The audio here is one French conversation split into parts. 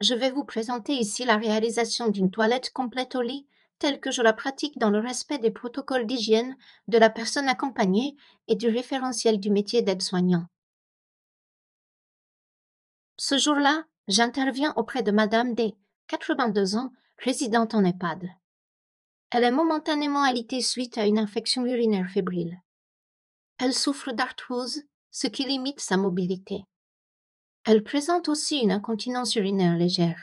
Je vais vous présenter ici la réalisation d'une toilette complète au lit, telle que je la pratique dans le respect des protocoles d'hygiène de la personne accompagnée et du référentiel du métier d'aide-soignant. Ce jour-là, j'interviens auprès de Madame D, 82 ans, résidente en EHPAD. Elle est momentanément alitée suite à une infection urinaire fébrile. Elle souffre d'arthrose, ce qui limite sa mobilité. Elle présente aussi une incontinence urinaire légère.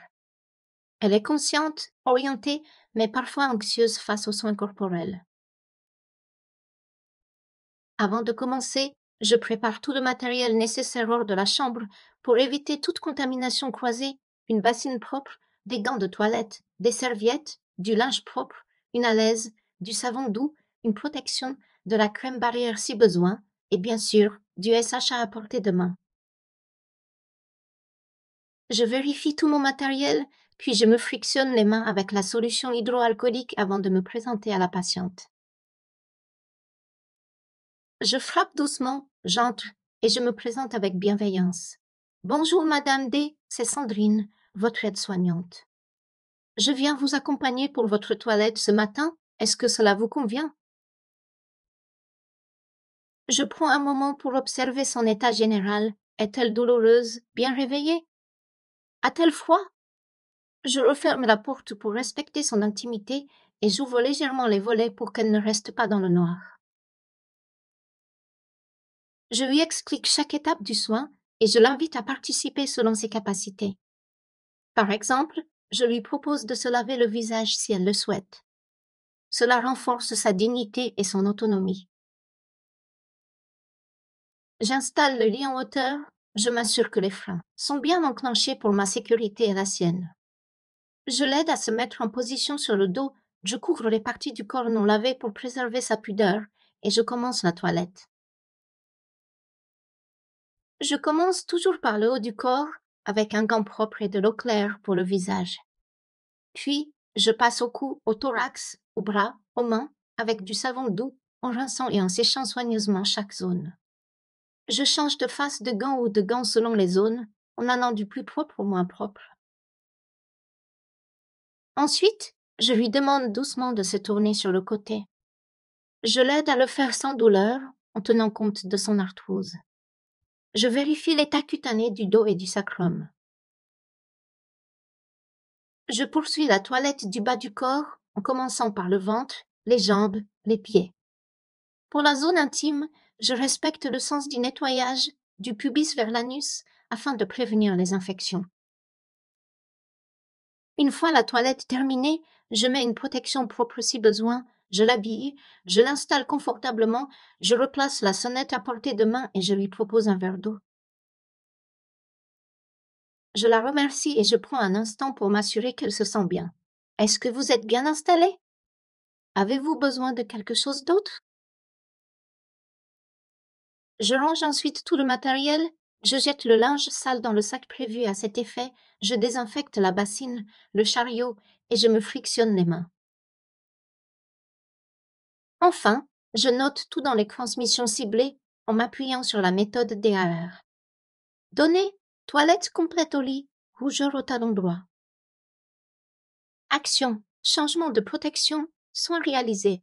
Elle est consciente, orientée, mais parfois anxieuse face aux soins corporels. Avant de commencer, je prépare tout le matériel nécessaire hors de la chambre pour éviter toute contamination croisée, une bassine propre, des gants de toilette, des serviettes, du linge propre, une alaise, du savon doux, une protection, de la crème barrière si besoin, et bien sûr, du SH à portée de main. Je vérifie tout mon matériel, puis je me frictionne les mains avec la solution hydroalcoolique avant de me présenter à la patiente. Je frappe doucement, j'entre et je me présente avec bienveillance. Bonjour Madame D, c'est Sandrine, votre aide-soignante. Je viens vous accompagner pour votre toilette ce matin. Est-ce que cela vous convient? Je prends un moment pour observer son état général. Est-elle douloureuse, bien réveillée? A-t-elle froid? Je referme la porte pour respecter son intimité et j'ouvre légèrement les volets pour qu'elle ne reste pas dans le noir. Je lui explique chaque étape du soin et je l'invite à participer selon ses capacités. Par exemple, je lui propose de se laver le visage si elle le souhaite. Cela renforce sa dignité et son autonomie. J'installe le lit en hauteur, je m'assure que les freins sont bien enclenchés pour ma sécurité et la sienne. Je l'aide à se mettre en position sur le dos, je couvre les parties du corps non lavées pour préserver sa pudeur et je commence la toilette. Je commence toujours par le haut du corps avec un gant propre et de l'eau claire pour le visage. Puis, je passe au cou, au thorax, aux bras, aux mains, avec du savon doux, en rinçant et en séchant soigneusement chaque zone. Je change de face de gant ou de gant selon les zones, en allant du plus propre au moins propre. Ensuite, je lui demande doucement de se tourner sur le côté. Je l'aide à le faire sans douleur, en tenant compte de son arthrose. Je vérifie l'état cutané du dos et du sacrum. Je poursuis la toilette du bas du corps, en commençant par le ventre, les jambes, les pieds. Pour la zone intime, je respecte le sens du nettoyage, du pubis vers l'anus, afin de prévenir les infections. Une fois la toilette terminée, je mets une protection propre si besoin, je l'habille, je l'installe confortablement, je replace la sonnette à portée de main et je lui propose un verre d'eau. Je la remercie et je prends un instant pour m'assurer qu'elle se sent bien. Est-ce que vous êtes bien installé? Avez-vous besoin de quelque chose d'autre? Je range ensuite tout le matériel, je jette le linge sale dans le sac prévu à cet effet, je désinfecte la bassine, le chariot et je me frictionne les mains. Enfin, je note tout dans les transmissions ciblées en m'appuyant sur la méthode DAR. Données, toilette complète au lit, rougeur au talon droit. Action, changement de protection, soins réalisés,